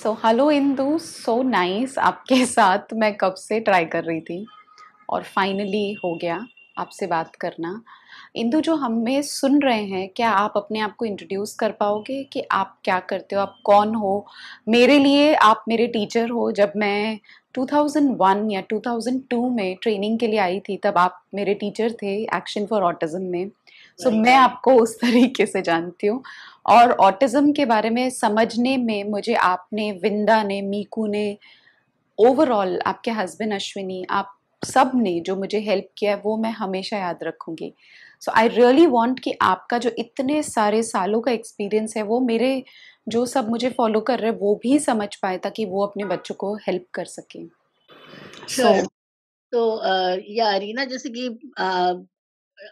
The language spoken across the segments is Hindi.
So hello Indu, so nice. आपके साथ मैं कब से ट्राई कर रही थी और फाइनली हो गया आपसे बात करना। इंदु, जो हमें सुन रहे हैं, क्या आप अपने आप को इंट्रोड्यूस कर पाओगे कि आप क्या करते हो, आप कौन हो? मेरे लिए आप मेरे टीचर हो। जब मैं 2001 या 2002 में ट्रेनिंग के लिए आई थी, तब आप मेरे टीचर थे एक्शन फॉर ऑटिज्म में। सो राइट। मैं आपको उस तरीके से जानती हूँ। और ऑटिज्म के बारे में समझने में मुझे आपने, विंदा ने, मीकू ने, ओवरऑल आपके हस्बैंड अश्विनी, आप सब ने जो मुझे हेल्प किया है वो मैं हमेशा याद रखूंगी। सो आई रियली वांट कि आपका जो इतने सारे सालों का एक्सपीरियंस है वो मेरे जो सब मुझे फॉलो कर रहे हैं वो भी समझ पाए, ताकि वो अपने बच्चों को हेल्प कर सकें। So sure. तो या रीना, जैसे कि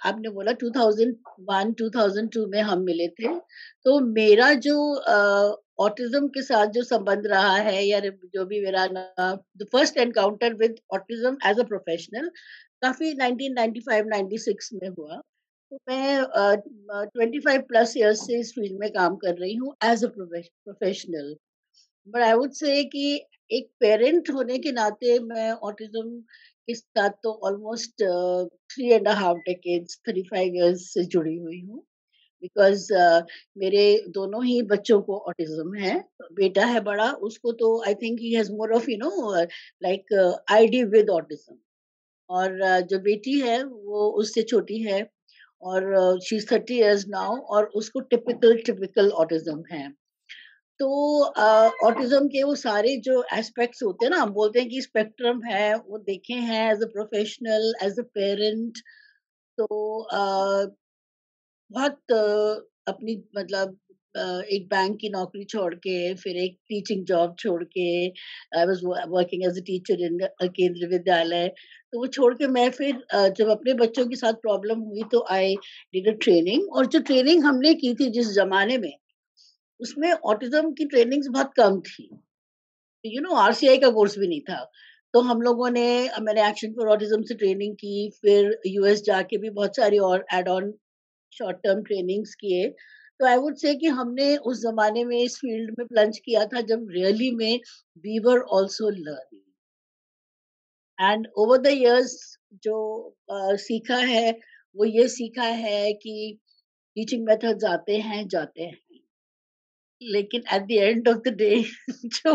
आपने बोला 2001 2002 में हम मिले थे। तो मेरा जो ऑटिज्म के साथ जो संबंध रहा है, या जो भी मेरा the first encounter with autism as a professional काफी 1995-96 में हुआ। तो मैं 25 प्लस इयर्स से इस फील्ड में काम कर रही हूँ as a professional. But I would say कि एक पेरेंट होने के नाते मैं ऑटिज्म के साथ तो ऑलमोस्ट 3.5 decades 35 years से जुड़ी हुई हूँ। बिकॉज मेरे दोनों ही बच्चों को ऑटिज्म है। बेटा है बड़ा, उसको तो I think he has more of like ID with autism. और जो बेटी है वो उससे छोटी है, और शी इज 30 years नाउ, और उसको टिपिकल टिपिकल ऑटिज्म है। तो ऑटिज्म के वो सारे जो एस्पेक्ट्स होते हैं ना, हम बोलते हैं कि स्पेक्ट्रम है, वो देखे हैं as a professional, as a parent. तो बहुत अपनी मतलब एक बैंक की नौकरी छोड़ के, फिर एक टीचिंग जॉब छोड़ के, I was working as a teacher in Kendriya Vidyalaya. तो वो छोड़ के मैं फिर जब अपने बच्चों के साथ प्रॉब्लम हुई तो आई डिड अ ट्रेनिंग। और जो ट्रेनिंग हमने की थी जिस जमाने में, उसमें ऑटिज्म की ट्रेनिंग्स बहुत कम थी। आरसीआई का कोर्स भी नहीं था। तो हम लोगों ने मैंने एक्शन फॉर ऑटिज्म से ट्रेनिंग की, फिर यूएस जाके भी बहुत सारी और add on short term trainings किए। तो आई वुड से कि हमने उस जमाने में इस फील्ड में प्लंज किया था जब रियली में we were also learning. And over the years जो सीखा है, वो ये सीखा है कि टीचिंग मेथड्स आते हैं जाते हैं, लेकिन at the end of the day जो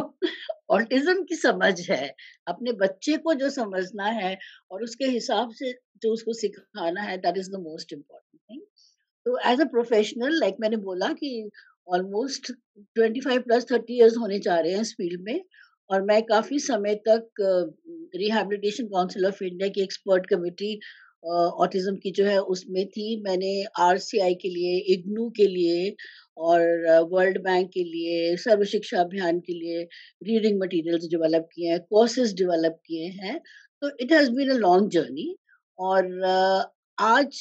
ऑटिज्म की समझ है, अपने बच्चे को जो समझना है और उसके हिसाब से जो उसको सिखाना है, that is the most important thing. तो एज अ प्रोफेशनल, लाइक मैंने बोला कि ऑलमोस्ट 25 प्लस 30 years होने जा रहे हैं इस फील्ड में। और मैं काफी समय तक रिहैबिलिटेशन काउंसिल ऑफ इंडिया की एक्सपर्ट कमेटी ऑटिज्म की जो है उसमें थी। मैंने आरसीआई के लिए, इग्नू के लिए, और वर्ल्ड बैंक के लिए, सर्व शिक्षा अभियान के लिए रीडिंग मटेरियल्स डेवलप किए हैं, कोर्सेज डेवलप किए हैं। तो it has been a long journey. और आज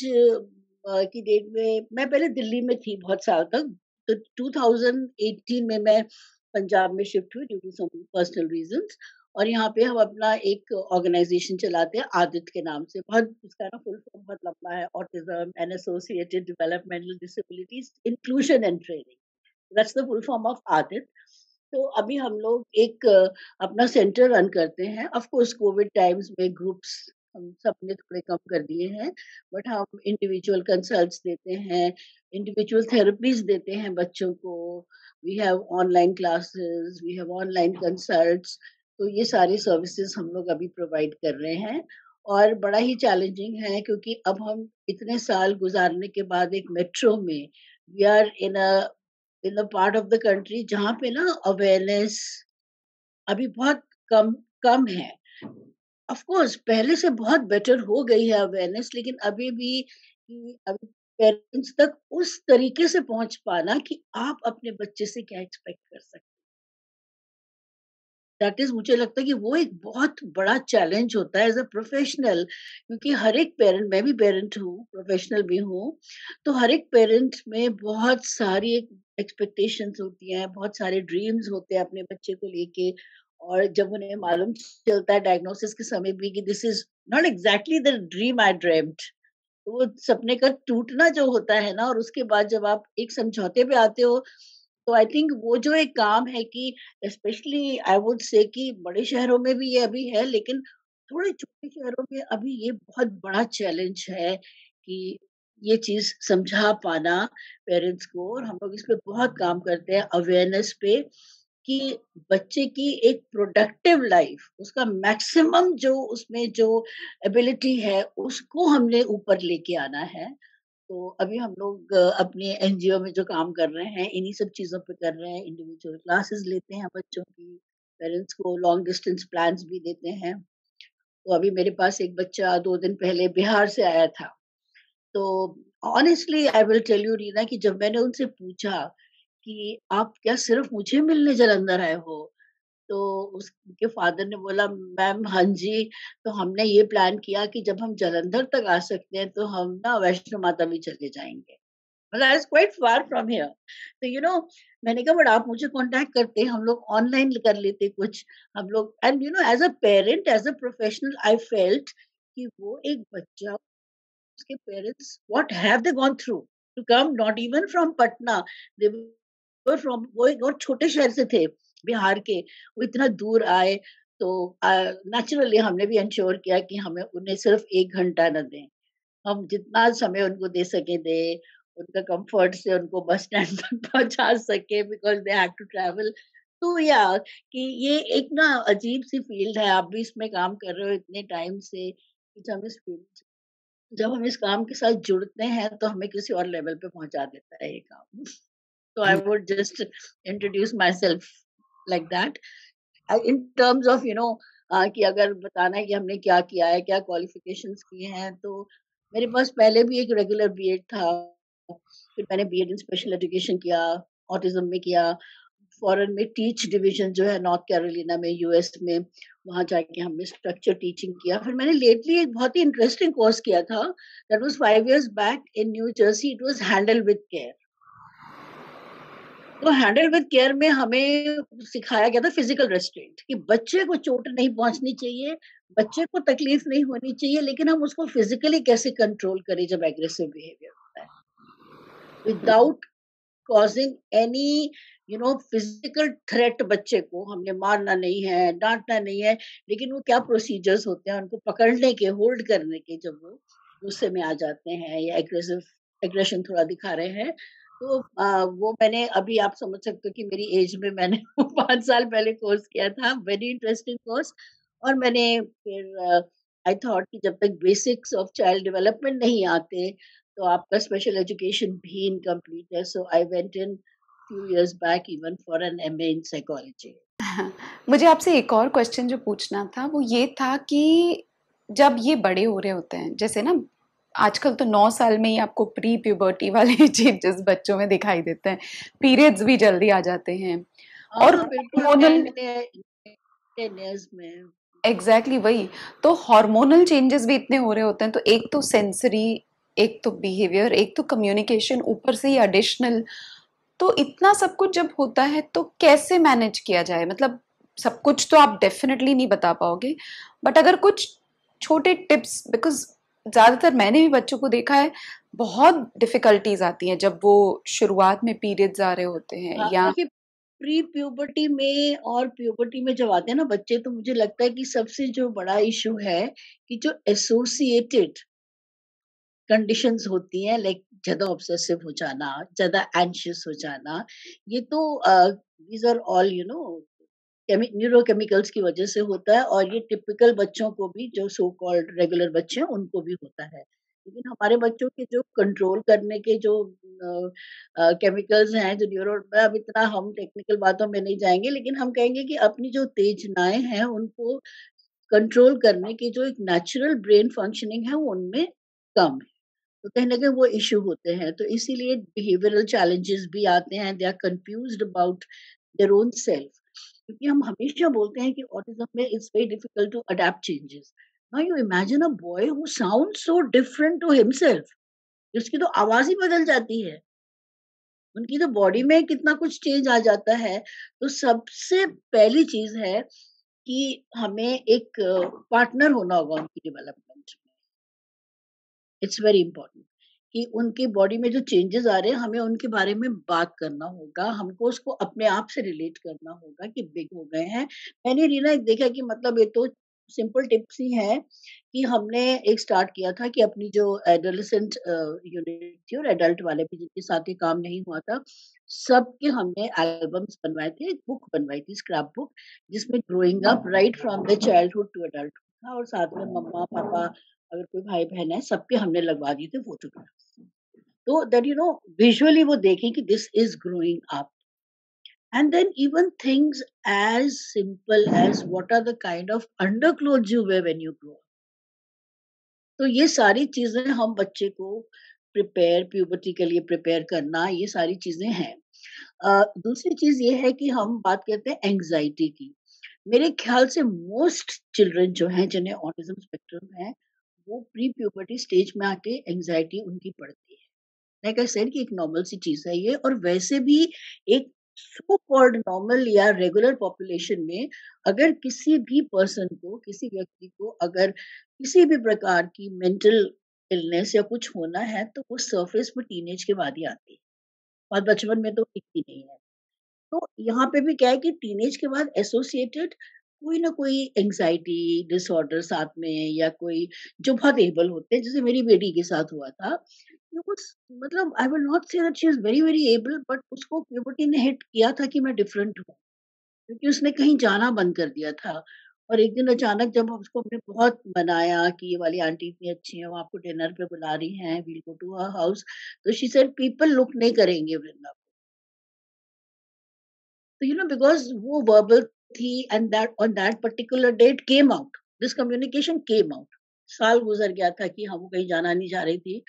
की डेट में, मैं पहले दिल्ली में थी बहुत साल तक। तो 2018 में मैं पंजाब में शिफ्ट हुई due to some personal reasons. और यहाँ पे हम अपना एक ऑर्गेनाइजेशन चलाते हैं आदित के नाम से। बहुत इसका ना फुल फॉर्म बहुत लंबा है, autism and associated developmental disabilities inclusion and training. That's the full form of Aadit. तो अभी हम लोग एक अपना सेंटर रन करते हैं। ऑफ कोर्स कोविड टाइम्स में ग्रुप्स हम सबने थोड़े कम कर दिए हैं, बट हम इंडिविजुअल कंसल्ट्स देते हैं, इंडिविजुअल थेरेपीज देते हैं बच्चों को। We have online classes, we have online consults. तो ये सारी सर्विसेज हम लोग अभी प्रोवाइड कर रहे हैं। और बड़ा ही चैलेंजिंग है, क्योंकि अब हम इतने साल गुजारने के बाद एक मेट्रो में, we are in a part of the country जहाँ पे ना अवेयरनेस अभी बहुत कम कम है। ऑफ कोर्स पहले से बहुत बेटर हो गई है अवेयरनेस, लेकिन अभी भी कि अभी पेरेंट्स तक उस तरीके से पहुंच पाना कि आप अपने बच्चे से क्या एक्सपेक्ट कर सकते, दैट इज, मुझे लगता है कि वो एक बहुत बड़ा चैलेंज होता है एज अ प्रोफेशनल। क्योंकि हर एक पेरेंट, मैं भी पेरेंट हूँ, प्रोफेशनल भी हूँ। तो हर एक पेरेंट में बहुत सारी एक्सपेक्टेशंस होती हैं, बहुत सारे ड्रीम्स होते हैं अपने बच्चे को लेके। और जब उन्हें मालूम चलता है डायग्नोसिस के समय भी कि this is not exactly the dream I dreamed, तो वो सपने का टूटना जो होता है ना, और उसके बाद जब आप एक समझौते पे आते हो तो आई थिंक वो जो एक काम है कि स्पेशली आई वुड से कि बड़े शहरों में भी ये अभी है, लेकिन थोड़े छोटे शहरों में अभी ये बहुत बड़ा चैलेंज है कि ये चीज़ समझा पाना पेरेंट्स को, और हम लोग इस पे बहुत काम करते हैं अवेयरनेस पे कि बच्चे की एक प्रोडक्टिव लाइफ, उसका मैक्सिमम जो उसमें जो एबिलिटी है, उसको हमने ऊपर लेके आना है। तो अभी हम लोग अपने एनजीओ में जो काम कर रहे हैं, इन्हीं सब चीज़ों पे कर रहे हैं। इंडिविजुअल क्लासेस लेते हैं बच्चों की, पेरेंट्स को लॉन्ग डिस्टेंस प्लान्स भी देते हैं। तो अभी मेरे पास एक बच्चा 2 दिन पहले बिहार से आया था। तो honestly I will tell you Reena कि जब मैंने उनसे पूछा कि आप क्या सिर्फ मुझे मिलने जालंधर आए हो? तो उसके फादर ने बोला, मैम हाँ जी, तो हमने ये प्लान किया कि जब हम जालंधर तक आ सकते हैं तो हम ना वैष्णो माता भी चले जाएँगे। मतलब I was quite far from here. तो मैंने कहा बट आप मुझे कॉन्टैक्ट करते, हम लोग ऑनलाइन कर लेते कुछ। हम लोग and as a parent, as a professional I felt कि वो एक बच्चा, उसके parents what have they gone through to come not even from Patna, they were from, वो एक और छोटे शहर से थे, बिहार के। वो इतना दूर आए, तो नेचुरली हमने भी एंश्योर किया कि हमें उन्हें सिर्फ 1 घंटा ना दें। हम जितना समय उनको दे सके दें, उनका कम्फर्ट से उनको बस स्टैंड तक पहुँचा सके because they had to travel. तो या कि ये एक ना अजीब-सी फ़ील्ड है, आप भी इसमें काम कर रहे हो इतने टाइम से, कि जब हम इस काम के साथ जुड़ते हैं, तो हमें किसी और लेवल पे पहुँचा देता है ये काम। तो I would just introduce my self like that. In terms of कि अगर बताना है कि हमने क्या किया है, क्या क्वालिफ़िकेशंस किए हैं, तो मेरे पास पहले भी एक रेगुलर बीएड था। फिर मैंने बीएड इन स्पेशल एजुकेशन किया, ऑटिज़्म में किया, फॉरेन में टीच डिवीज़न जो है नॉर्थ कैरोलिना में, यूएस में, वहाँ जाके हमने स्ट्रक्चर टीचिंग किया। फिर मैंने लेटली एक बहुत ही इंटरेस्टिंग कोर्स किया था, that was 5 years back in new Jersey, it was handle with care. तो हैंडल विद केयर में हमें सिखाया गया था फिजिकल रेस्ट्रेंट, कि बच्चे को चोट नहीं पहुंचनी चाहिए, बच्चे को तकलीफ नहीं होनी चाहिए, लेकिन हम उसको फिजिकली कैसे कंट्रोल करें जब एग्रेसिव बिहेवियर होता है, without causing any physical threat. बच्चे को हमने मारना नहीं है, डांटना नहीं है, लेकिन वो क्या प्रोसीजर्स होते हैं उनको पकड़ने के, होल्ड करने के, जब वो गुस्से में आ जाते हैं या एग्रेशन थोड़ा दिखा रहे हैं। तो वो मैंने अभी, आप समझ सकते हो कि मेरी एज में मैंने 5 साल पहले कोर्स किया था, वेरी इंटरेस्टिंग कोर्स। और मैंने फिर आई थॉट कि जब तक बेसिक्स ऑफ चाइल्ड डेवलपमेंट नहीं आते, तो आपका स्पेशल एजुकेशन भी इनकम्प्लीट है। So I went in few years back even for an MA in psychology. मुझे आपसे एक और क्वेश्चन जो पूछना था वो ये था कि जब ये बड़े हो रहे होते हैं, जैसे ना आजकल तो 9 साल में ही आपको प्री प्यूबर्टी वाले चेंजेस बच्चों में दिखाई देते हैं, पीरियड्स भी जल्दी आ जाते हैं और हाँ, बिल्कुल हार्मोनल 10 years में। एग्जैक्टली वही। तो हार्मोनल चेंजेस भी इतने हो रहे होते हैं, तो एक तो सेंसरी, एक तो बिहेवियर, एक तो कम्युनिकेशन, ऊपर से ही एडिशनल। तो इतना सब कुछ जब होता है तो कैसे मैनेज किया जाए? मतलब सब कुछ तो आप डेफिनेटली नहीं बता पाओगे, बट अगर कुछ छोटे टिप्स, बिकॉज ज्यादातर मैंने भी बच्चों को देखा है बहुत डिफिकल्टीज आती हैं जब वो शुरुआत में पीरियड्स आ रहे होते हैं हाँ, या देखिए, प्री प्यूबर्टी में और प्यूबर्टी में जब आते हैं ना बच्चे, तो मुझे लगता है कि सबसे जो बड़ा इश्यू है कि जो एसोसिएटेड कंडीशंस होती हैं, लाइक ज़्यादा ऑब्सेसिव हो जाना, ज़्यादा एंग्ज़ियस हो जाना, ये तो दीज़ आर ऑल न्यूरोकेमिकल्स की वजह से होता है, और ये टिपिकल बच्चों को भी, जो सो कॉल्ड रेगुलर बच्चे हैं, उनको भी होता है। लेकिन हमारे बच्चों के जो कंट्रोल करने के जो केमिकल्स हैं, जो न्यूरो, अब इतना हम टेक्निकल बातों में नहीं जाएँगे, लेकिन हम कहेंगे कि अपनी जो तेजनाएँ हैं, उनको कंट्रोल करने की जो एक नेचुरल ब्रेन फंक्शनिंग है, वो उनमें कम है। तो कहीं न कहीं वो इश्यू होते हैं। तो इसीलिए बिहेवियरल चैलेंजेस भी आते हैं, they are confused about their own self. क्योंकि हम हमेशा बोलते हैं कि ऑटिज़्म में it's very difficult to adapt changes. Now you imagine a boy who sounds so different to himself, उसकी तो आवाज़ ही बदल जाती है। उनकी तो बॉडी में कितना कुछ चेंज आ जाता है। तो सबसे पहली चीज़ है कि हमें एक पार्टनर होना होगा उनकी डेवलपमेंट में। इट्स वेरी इम्पोर्टेंट कि उनकी बॉडी में जो चेंजेस आ रहे हैं, हमें उनके बारे में बात करना होगा, हमको उसको अपने आप से रिलेट करना होगा कि बिग हो गए हैं। मैंने रीना एक देखा कि मतलब ये तो सिंपल टिप्स ही हैं कि हमने एक स्टार्ट किया था कि अपनी जो एडोलेसेंट यूनिट थी और एडल्ट वाले भी जिनके साथ ये काम नहीं हुआ था, सबके हमने एल्बम्स बनवाए थे, एक बुक बनवाई थी, स्क्रैप बुक, जिसमें growing up right from the childhood to adulthood था और साथ में मम्मा-पापा अगर कोई भाई-बहन है, सबके हमने लगवा दिए थे फोटोग्राफ्स। तो दैट विजुअली वो देखें कि this is growing up and then even things as simple as what are the kind of underclothes you wear when you grow up. तो ये सारी चीज़ें हम बच्चे को प्यूबर्टी के लिए प्रिपेयर करना, ये सारी चीज़ें हैं। दूसरी चीज़ ये है कि हम बात करते हैं एंग्ज़ायटी की। मेरे ख्याल से मोस्ट चिल्ड्रन जो हैं जिन्हें ऑटिज़्म स्पेक्ट्रम है, वो प्री प्यूबर्टी स्टेज में आके एंग्ज़ायटी उनकी बढ़ती है। लाइक आई सेड कि एक नॉर्मल सी चीज़ है ये और वैसे भी एक सो कॉल्ड नॉर्मल या रेगुलर पॉपुलेशन में अगर किसी भी पर्सन को, किसी व्यक्ति को अगर किसी भी प्रकार की मेंटल इलनेस या कुछ होना है, तो वो सरफेस में टीनेज के बाद ही आती है और बचपन में तो दिखती नहीं है। तो यहाँ पे भी क्या है कि टीनेज के बाद एसोसिएटेड कोई ना कोई एंग्जाइटी डिसऑर्डर साथ में या कोई जो बहुत एबल होते हैं जैसे मेरी बेटी के साथ हुआ था कि कुछ मतलब I will not say that she is very very able but उसको प्यूबर्टी ने हिट किया था कि मैं डिफरेंट हूँ क्योंकि उसने कहीं जाना बंद कर दिया था और एक दिन अचानक जब हम उसको हमने बहुत मनाया कि ये वाली आंटी इतनी अच्छी है वो आपको डिनर पे बुला रही हैं we'll go to her house तो शी सेड पीपल लुक नहीं करेंगे वृंदा तो बिकॉज़ वो वर्बल थी and that on that particular day it came out, this communication came out. साल गुज़र गया था कि हाँ, वो कहीं जाना नहीं चाह रही थी,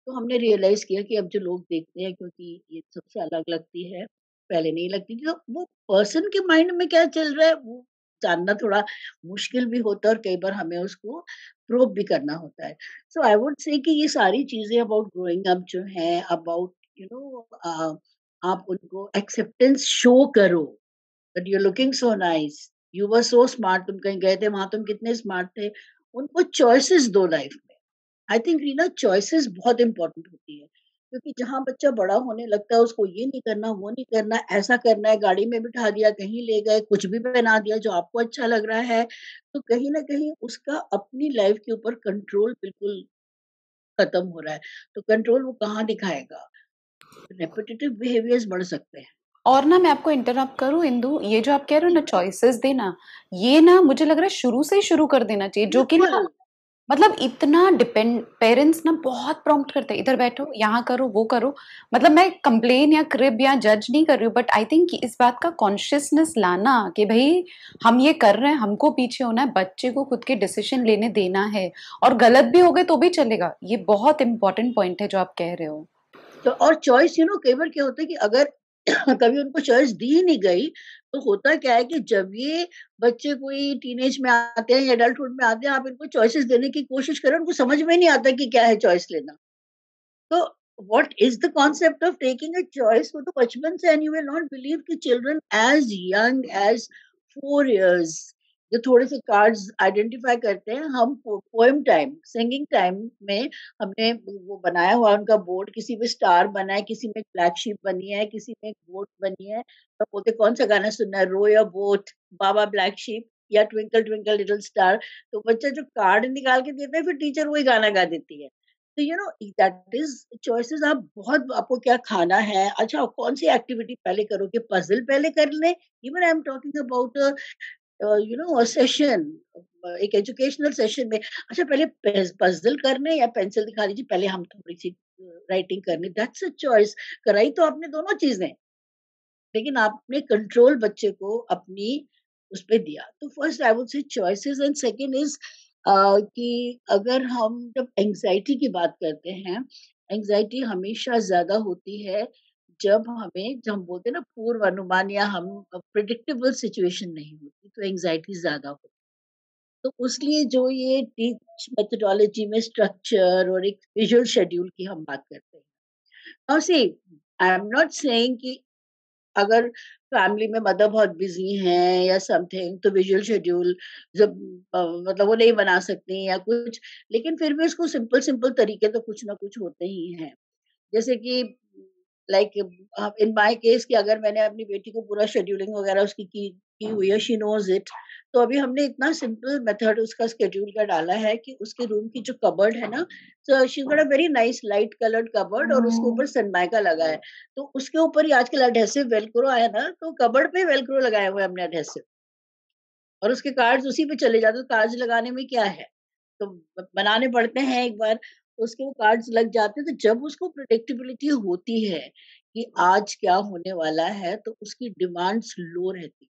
तो हमने रियलाइज़ किया कि अब जो लोग देखते हैं क्योंकि ये सबसे अलग लगती है, पहले नहीं लगती थी, तो वो पर्सन के माइंड में क्या चल रहा है, वो जानना थोड़ा मुश्किल भी होता है और कई बार हमें उसको प्रोब भी करना होता है। सो आई वुड से कि ये सारी चीज़ें अबाउट ग्रोइंग अप जो हैं, अबाउट आप उनको एक्सेप्टेंस शो करो that you are looking so nice, you were so smart, तुम कहीं गए थे वहां तुम कितने स्मार्ट थे। उनको चॉइसेस दो लाइफ में। आई थिंक रीना चॉइसेस बहुत इंपॉर्टेंट होती है क्योंकि जहां बच्चा बड़ा होने लगता है उसको ये नहीं करना वो नहीं करना ऐसा करना है, गाड़ी में बिठा दिया कहीं ले गए कुछ भी पहना दिया जो आपको अच्छा लग रहा है, तो कहीं ना कहीं उसका अपनी लाइफ के ऊपर कंट्रोल बिल्कुल खत्म हो रहा है। तो कंट्रोल वो कहाँ दिखाएगा? रेपिटेटिव बिहेवियर्स बढ़ सकते हैं। और ना मैं आपको इंटरप्ट करूँ इंदु, ये जो आप कह रहे हो ना चॉइसेस देना, ये ना मुझे लग रहा है शुरू से ही शुरू कर देना चाहिए, जो कि बिल्कुल। ना मतलब इतना डिपेंड पेरेंट्स ना बहुत प्रॉम्प्ट करते हैं, इधर बैठो, यहाँ करो, वो करो। मतलब मैं कंप्लेन या क्रिब या जज नहीं कर रही हूँ, बट आई थिंक इस बात का कॉन्शियसनेस लाना कि भाई हम ये कर रहे हैं, हमको पीछे होना है, बच्चे को खुद के डिसीजन लेने देना है, और गलत भी हो गए तो भी चलेगा। ये बहुत इंपॉर्टेंट पॉइंट है जो आप कह रहे हो। तो और चॉइस कई बार क्या होता है कि अगर कभी उनको चॉइस दी ही नहीं गई, तो होता क्या है कि जब ये बच्चे कोई टीनेज में आते हैं या एडल्टहुड में आते हैं, आप इनको चॉइसेस देने की कोशिश करें, उनको समझ में नहीं आता कि क्या है चॉइस लेना। तो what is the concept of taking a choice, वो तो बचपन से and you will not believe कि children as young as 4 years जो थोड़े से कार्ड्स आइडेंटिफाई करते हैं, हम पोएम टाइम, सिंगिंग टाइम में हमने वो बनाया हुआ उनका बोर्ड, किसी में स्टार बना है, किसी में ब्लैक शीप बनी है, किसी में बोट बनी है। तो बोलते कौन सा गाना सुनना है, रो या बोट, बाबा ब्लैक शीप या ट्विंकल ट्विंकल लिटिल स्टार। तो बच्चा जो कार्ड निकाल के देता है, फिर टीचर वही गाना गा देती है। तो दैट इज चॉइसेस। आप बहुत आपको क्या खाना है, अच्छा कौन सी एक्टिविटी पहले करोगे, पजल पहले कर ले। Even I am talking about session, एक एजुकेशनल सेशन में, अच्छा पहले पजल करने या पेंसिल दिखा दीजिए, पहले हम थोड़ी सी राइटिंग करनी, दैट्स अ चॉइस। कराई तो आपने दोनों चीजें, लेकिन आपने कंट्रोल बच्चे को अपनी उस पे दिया। तो फर्स्ट आई वुड से चॉइसेस एंड सेकंड इज कि अगर हम जब एंजाइटी की बात करते हैं, एंजाइटी हमेशा ज्यादा होती है जब हम बोलते हैं ना पूर्व अनुमान या हम प्रिडिक्टेबल सिचुएशन नहीं होती, तो एंजाइटी ज्यादा होती है। तो उसलिए जो ये टीच मेथोडोलॉजी में स्ट्रक्चर और एक विजुअल शेड्यूल की हम बात करते हैं। Now see, I am not saying कि अगर फैमिली में मदर बहुत बिजी हैं या समथिंग तो विजुअल शेड्यूल जब मतलब वो नहीं बना सकती या कुछ, लेकिन फिर भी उसको सिंपल सिंपल तरीके तो कुछ ना कुछ होते ही हैं। जैसे कि लाइक इन माय केस कि अगर मैंने अपनी बेटी को पूरा शेड्यूलिंग वगैरह उसकी की हुई है, शी नोज इट। तो अभी हमने इतना सिंपल मेथड उसका शेड्यूल का डाला है कि उसके रूम की जो कबर्ड है ना, तो she got a very nice light coloured cupboard और उसके ऊपर सनमाइका लगा है। तो उसके ऊपर ही आजकल एडहेसिव वेलक्रो आया ना, तो कबर्ड पे वेलक्रो लगाए हुए हमने एडहेसिव, और उसके कार्ड्स उसी पे चले जाते हैं। तो कार्ड्स लगाने में क्या है, तो बनाने पड़ते हैं एक बार, तो उसके वो कार्ड्स लग जाते हैं। तो जब उसको प्रेडिक्टेबिलिटी होती है कि आज क्या होने वाला है, तो उसकी डिमांड्स लो रहती है,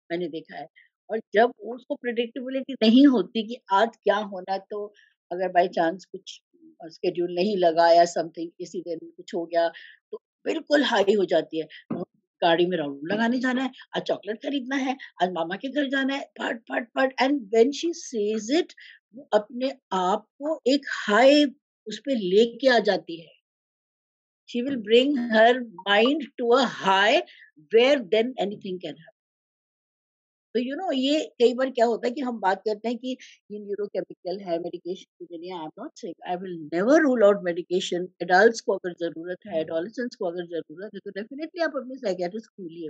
मैंने देखा है। और जब उसको प्रेडिक्टेबिलिटी नहीं होती कि आज क्या होना है, तो अगर बाय चांस कुछ स्केड्यूल नहीं लगा या समथिंग किसी दिन कुछ हो गया, तो बिल्कुल हाई हो जाती है। गाड़ी में राउंड लगाने जाना है, आज चॉकलेट खरीदना है, आज मामा के घर जाना है, फट फट फट, and when she says it, वो अपने आप को एक हाई उस पे लेके आ जाती है। She will bring her mind to a high where then anything can happen. तो ये कई बार क्या होता है कि हम बात करते हैं कि ये न्यूरोकेमिकल है, मेडिकेशन के लिए। I am not saying, I will never rule out medication. Adults को अगर जरूरत है, एडोलेसेंट्स को अगर जरूरत है, तो डेफिनेटली आप अपने साइकियाट्रिस्ट को मिलिए।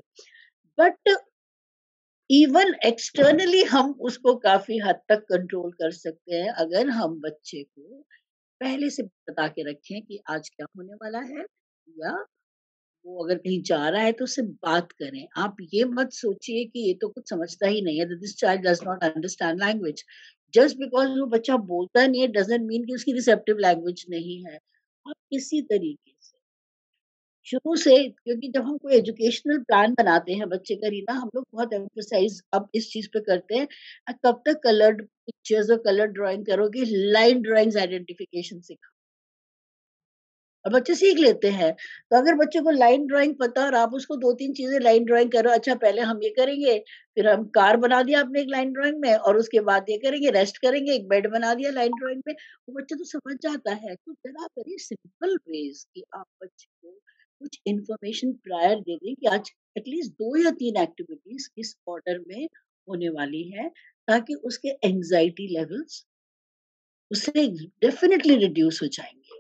बट इवन एक्सटर्नली हम उसको काफी हद तक कंट्रोल कर सकते हैं, अगर हम बच्चे को पहले से बता के रखें कि आज क्या होने वाला है, या वो अगर कहीं जा रहा है तो उससे बात करें। आप ये मत सोचिए कि ये तो कुछ समझता ही नहीं है, this child does not understand language. Just because वो बच्चा बोलता नहीं है डजंट मीन कि उसकी रिसेप्टिव लैंग्वेज नहीं है। आप किसी तरीके से शुरू से, क्योंकि जब हम कोई एजुकेशनल प्लान बनाते हैं बच्चे का, रीना, हम लोग बहुत एम्फसाइज अब इस चीज पे करते हैं, कब तक कलर्ड पिक्चर्स और कलर ड्राइंग करोगे, लाइन ड्राइंग्स आइडेंटिफिकेशन सिखाओ और बच्चे सीख लेते हैं। तो अगर बच्चे को लाइन ड्राइंग पता, और आप उसको 2-3 चीज़ें लाइन ड्राइंग करो, अच्छा पहले हम ये करेंगे, फिर हम कार बना दिया आपने एक लाइन ड्राइंग में, और उसके बाद ये करेंगे, रेस्ट करेंगे, एक बेड बना दिया लाइन ड्राइंग में, वो बच्चा तो समझ जाता है। तो there are very simple ways कि आप बच्चे को कुछ इन्फॉर्मेशन प्रायर दे दें कि आज एटलीस्ट 2 या 3 एक्टिविटीज़ किस ऑर्डर में होने वाली है, ताकि उसके एंग्ज़ायटी लेवल्स उससे डेफिनिटली रिड्यूस हो जाएँगे।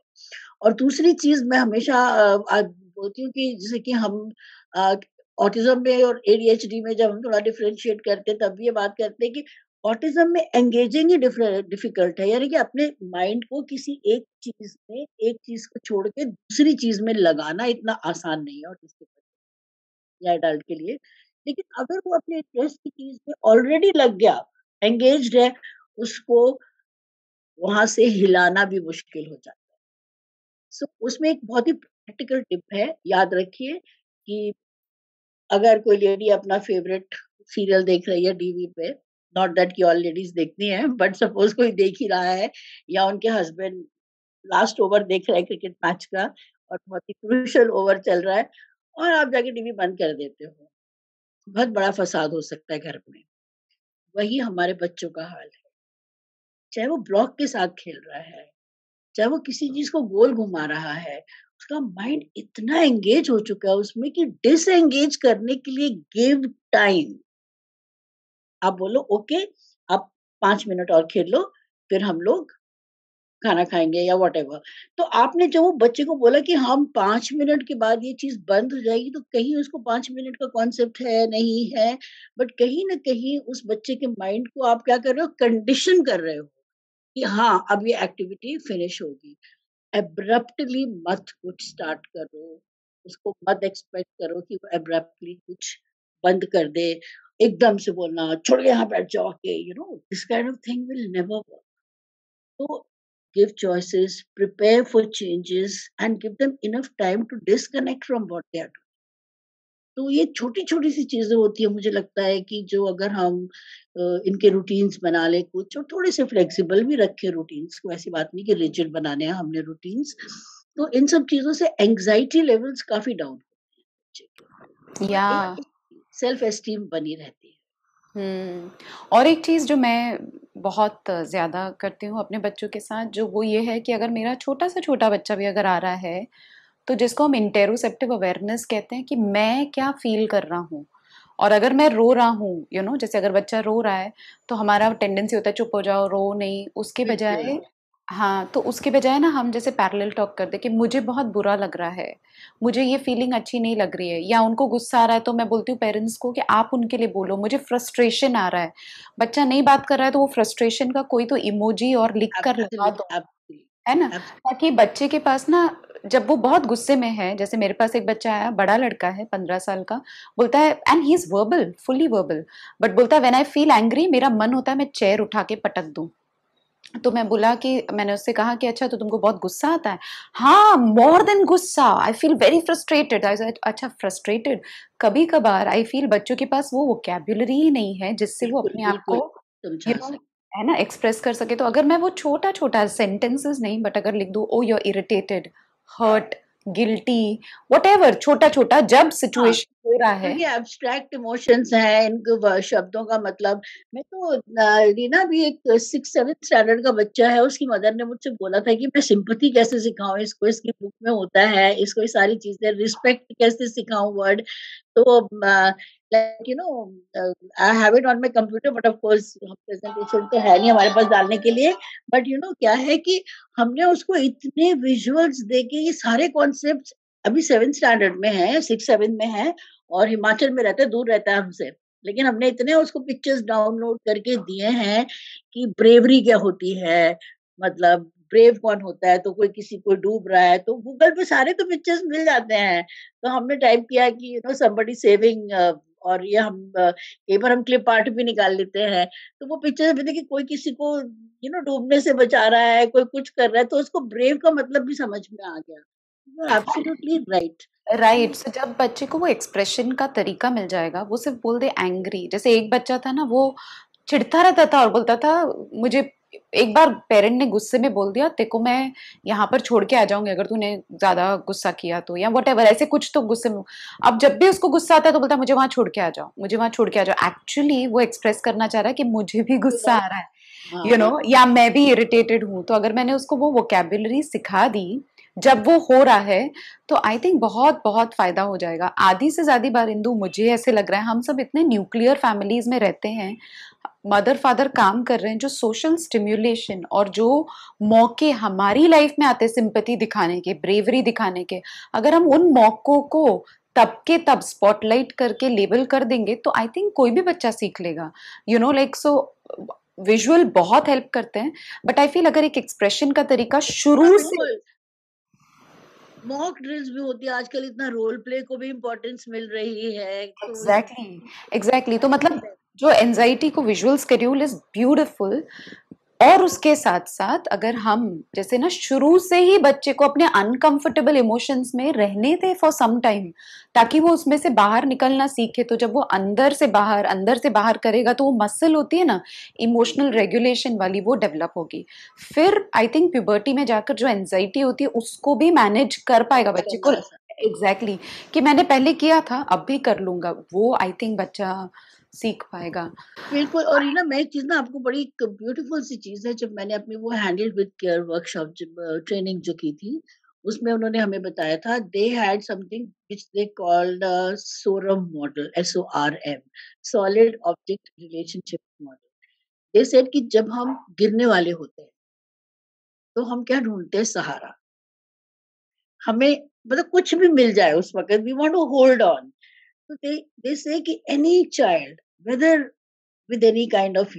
और दूसरी चीज़ मैं हमेशा बोलती हूँ कि जैसे कि हम अ, ऑटिज़्म में और एडीएचडी में जब हम थोड़ा डिफरेंशिएट करते हैं, तब भी ये बात करते हैं कि ऑटिज़्म में एंगेजिंग ही डिफिकल्ट है। यानी कि अपने माइंड को किसी एक चीज़ में, एक चीज़ को छोड़ के दूसरी चीज़ में लगाना इतना आसान नहीं है ऑटिस्टिक बच्चे या एडल्ट के लिए। लेकिन अगर वो अपने इंटरेस्ट की चीज़ में ऑलरेडी लग गया, एंगेज्ड है, उसको वहाँ से हिलाना भी मुश्किल हो जाता है। सो उसमें एक बहुत ही प्रैक्टिकल टिप है, याद रखिए कि अगर कोई लेडी अपना फेवरेट सीरियल देख रही है टीवी पे, नॉट दैट कि ऑल लेडीज देखती हैं, बट सपोज कोई देख ही रहा है, या उनके हस्बैंड लास्ट ओवर देख रहे हैं क्रिकेट मैच का, और बहुत ही क्रूशियल ओवर चल रहा है, और आप जाके टीवी बंद कर देते हो, बहुत बड़ा फसाद हो सकता है घर में। वही हमारे बच्चों का हाल है, चाहे वो ब्लॉक के साथ खेल रहा है, चाहे वो किसी चीज को गोल घुमा रहा है, उसका माइंड इतना एंगेज हो चुका है उसमें कि डिसएंगेज करने के लिए गिव टाइम। आप बोलो ओके, आप 5 मिनट और खेल लो, फिर हम लोग खाना खाएंगे या वॉटेवर। तो आपने जब वो बच्चे को बोला कि हम 5 मिनट के बाद ये चीज बंद हो जाएगी, तो कहीं उसको 5 मिनट का कॉन्सेप्ट है नहीं है, बट कहीं ना कहीं उस बच्चे के माइंड को आप क्या कर रहे हो, कंडीशन कर रहे हो कि हाँ अब ये एक्टिविटी फिनिश होगी। एब्रप्टली मत कुछ स्टार्ट करो, उसको मत एक्सपेक्ट करो कि वो एब्रप्टली कुछ बंद कर दे, एकदम से बोलना छोड़ के यहाँ बैठ जाओ के, this kind of thing will never work. तो give choices, prepare for changes, and give them enough time to disconnect from what they are doing. तो ये छोटी-छोटी सी चीज़ें होती हैं, मुझे लगता है कि जो अगर हम इनके रूटीन्स बना लें कुछ, और थोड़े से फ्लेक्सिबल भी रखें रूटीन्स को, ऐसी बात नहीं कि रिजिड बनाने हैं हमने रूटीन्स, तो इन सब चीज़ों से एंग्ज़ायटी लेवल्स काफ़ी डाउन होते हैं बच्चे के, या और एक सेल्फ एस्टीम बनी रहती है। और एक चीज़ जो मैं बहुत ज़्यादा करती हूँ अपने बच्चों के साथ, जो वो ये है कि अगर मेरा छोटा से छोटा बच्चा भी अगर आ रहा है, तो जिसको हम इंटेरोसेप्टिव अवेयरनेस कहते हैं कि मैं क्या फील कर रहा हूँ। और अगर मैं रो रहा हूँ, जैसे अगर बच्चा रो रहा है, तो हमारा टेंडेंसी होता है चुप हो जाओ, रो नहीं, उसके बिल्कुल। बजाय हाँ, तो उसके बजाय ना हम जैसे पैरेलल टॉक करते कि मुझे बहुत बुरा लग रहा है, मुझे ये फीलिंग अच्छी नहीं लग रही है, या उनको गुस्सा आ रहा है तो मैं बोलती हूँ पेरेंट्स को कि आप उनके लिए बोलो, मुझे फ्रस्ट्रेशन आ रहा है। बच्चा नहीं बात कर रहा है तो वो फ्रस्ट्रेशन का कोई तो इमोजी और लिख कर लगा एब्सोल्युटली, दो, एब्सोल्युटली, है ना? एब्सोल्युटली। ताकि बच्चे के पास ना, जब वो बहुत गुस्से में है, जैसे मेरे पास एक बच्चा आया, बड़ा लड़का है 15 साल का, बोलता है, and he is verbal, fully verbal, but बोलता है व्हेन आई फील एंग्री मेरा मन होता है मैं चेयर उठा के पटक दूं। तो मैं बोला कि मैंने उससे कहा कि अच्छा तो तुमको बहुत गुस्सा आता है? हाँ, मोर देन गुस्सा, I feel very frustrated. I said अच्छा फ्रस्ट्रेटेड, कभी कभार आई फील बच्चों के पास वो वोकेब्युलरी ही नहीं है जिससे वो बिल्कुल, अपने आप बिल्कुल, को, यू समझा नो, सकते। है ना, एक्सप्रेस कर सके। तो अगर मैं वो छोटा छोटा सेंटेंसेस नहीं, बट अगर लिख दूं, oh you irritated, hurt, guilty, whatever, छोटा छोटा जब हाँ, सिचुएशन हो रहा है। क्योंकि एब्स्ट्रैक्ट इमोशंस हैं, इनको शब्दों का मतलब। मैं तो रीना भी एक 6 7 स्टैंडर्ड का बच्चा है, उसकी मदर ने मुझसे बोला था कि मैं सिंपथी कैसे सिखाऊं इसको, इसकी बुक में होता है, इसको ये सारी चीजें, रिस्पेक्ट कैसे सिखाऊं वर्ड। तो like I have it on my computer, but of course presentation तो है नहीं हमारे पास डालने के लिए। बट क्या है कि हमने उसको इतने विजुअल्स देके ये सारे कॉन्सेप्ट, अभी 7 स्टैंडर्ड में है, 6 7 में है, और हिमाचल में रहता है, दूर रहता है हमसे। लेकिन हमने इतने उसको पिक्चर्स डाउनलोड करके दिए हैं कि ब्रेवरी क्या होती है, मतलब ब्रेव कौन होता है, तो कोई किसी को डूब रहा है तो गूगल पे सारे तो पिक्चर्स मिल जाते हैं। तो हमने टाइप किया कि समबडी सेविंग, और ये हम कई बार हम क्लिप आर्ट भी निकाल लेते हैं। तो वो पिक्चर में देखिए कोई किसी को डूबने से बचा रहा है, कोई कुछ कर रहा है, तो उसको ब्रेव का मतलब भी समझ में आ गया। You are absolutely right. Right, so जब बच्चे को वो एक्सप्रेशन का तरीका मिल जाएगा, वो सिर्फ बोल दे एंग्री। जैसे एक बच्चा था ना, वो चिढ़ता रहता था और बोलता था मुझे, एक बार पेरेंट ने गुस्से में बोल दिया तेको मैं यहाँ पर छोड़ के आ जाऊंगी अगर तूने ज्यादा गुस्सा किया तो, या वट एवर, ऐसे कुछ तो गुस्से में। अब जब भी उसको गुस्सा आता है तो बोलता है मुझे वहां छोड़ के आ जाओ, मुझे वहां छोड़ के आ जाओ। एक्चुअली वो एक्सप्रेस करना चाह रहा है कि मुझे भी गुस्सा आ रहा है, हाँ, या मैं भी इरिटेटेड हूं। तो अगर मैंने उसको वो वोकेबुलरी सिखा दी जब वो हो रहा है, तो आई थिंक बहुत बहुत फायदा हो जाएगा। आधी से ज्यादा बार इंदु, मुझे ऐसे लग रहा है हम सब इतने न्यूक्लियर फैमिलीज में रहते हैं, मदर फादर काम कर रहे हैं, जो सोशल स्टिम्युलेशन और जो मौके हमारी लाइफ में आते हैं सिंपैथी दिखाने के, ब्रेवरी दिखाने के, अगर हम उन मौकों को तब के तब स्पॉटलाइट करके लेबल कर देंगे तो आई थिंक कोई भी बच्चा सीख लेगा, लाइक सो। विजुअल बहुत हेल्प करते हैं, बट आई फील अगर एक एक्सप्रेशन का तरीका हाँ, शुरू से। बिल्कुल। मॉक ड्रिल्स भी होती है आजकल, इतना रोल प्ले को भी इम्पोर्टेंस मिल रही है, तो एग्जैक्टली, एग्जैक्टली, तो ठीक मतलब है। जो एनजाइटी को विजुअल स्केड्यूल इज ब्यूटिफुल। और उसके साथ साथ अगर हम जैसे ना शुरू से ही बच्चे को अपने अनकंफर्टेबल इमोशंस में रहने दें फॉर सम टाइम, ताकि वो उसमें से बाहर निकलना सीखे, तो जब वो अंदर से बाहर करेगा तो वो मसल होती है ना, इमोशनल रेगुलेशन वाली, वो डेवलप होगी। फिर आई थिंक प्यूबर्टी में जाकर जो एंजाइटी होती है उसको भी मैनेज कर पाएगा बच्चे को। करना आसान। एग्जैक्टली exactly, कि मैंने पहले किया था अब भी कर लूंगा, वो आई थिंक बच्चा सीख पाएगा। बिल्कुल। और मैं एक चीज आपको, बड़ी ब्यूटीफुल सी चीज है, जब मैंने अपनी वो हैंडल विद केयर वर्कशॉप, जब ट्रेनिंग जो की थी, उसमें उन्होंने हमें बताया था, they had something which they called SORM model, SORM, solid object relationship model. They said कि जब हम गिरने वाले होते हैं तो हम क्या ढूंढते हैं? सहारा। हमें मतलब कुछ भी मिल जाए उस वक्त, we want to hold on. तो दे से कि any child, whether with any kind of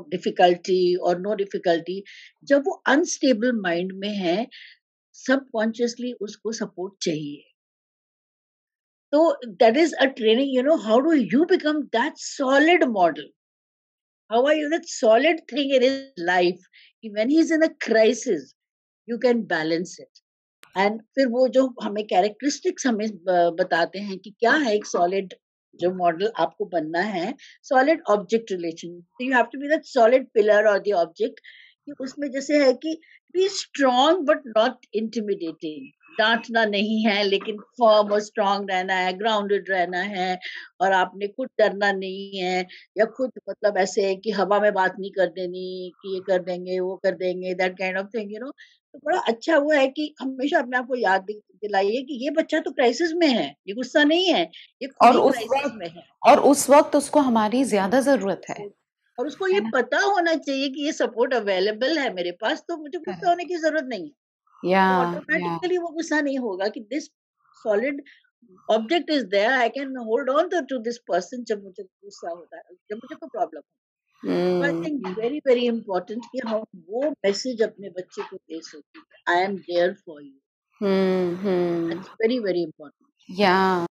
difficulty or no difficulty, जब वो अनस्टेबल माइंड में है, सबकॉन्शियसली उसको सपोर्ट चाहिए। तो that is a training, how do you become that solid model, how are you that solid thing in his life, when he is in a crisis you can balance it. And फिर वो जो हमें कैरेक्टरिस्टिक्स हमें बताते हैं कि क्या है एक सॉलिड जो मॉडल आपको बनना है। Solid object relation, you have to be that solid pillar और द ऑब्जेक्ट, कि उसमें जैसे है कि be strong but not intimidating. डांटना नहीं है, लेकिन फर्म और स्ट्रॉन्ग रहना है, ग्राउंडेड रहना है। और आपने खुद डरना नहीं है, या खुद मतलब ऐसे है कि हवा में बात नहीं कर देनी कि ये कर देंगे वो कर देंगे, दैट काइंड ऑफ थिंग। तो बड़ा अच्छा हुआ है कि हमेशा अपने आप को याद दिलाइए कि ये बच्चा तो क्राइसिस में है, ये गुस्सा नहीं है, ये खुद और ही उस क्राइसिस वक्त में है। और उस वक्त उसको हमारी ज्यादा जरूरत है। और उसको ये है ना? पता होना चाहिए कि ये सपोर्ट अवेलेबल है मेरे पास, तो मुझे गुस्सा करेक्ट। होने की ज़रूरत नहीं है। या तो या ऑटोमैटिकली वो गुस्सा नहीं होगा कि this solid object is there, I can hold on to this person जब मुझे गुस्सा होता है, जब मुझे कोई प्रॉब्लम है। तो I think hmm, very, very important कि हम वो मैसेज अपने बच्चे को दे सकें, I am there for you. Hmm, hmm. That's very, very important. या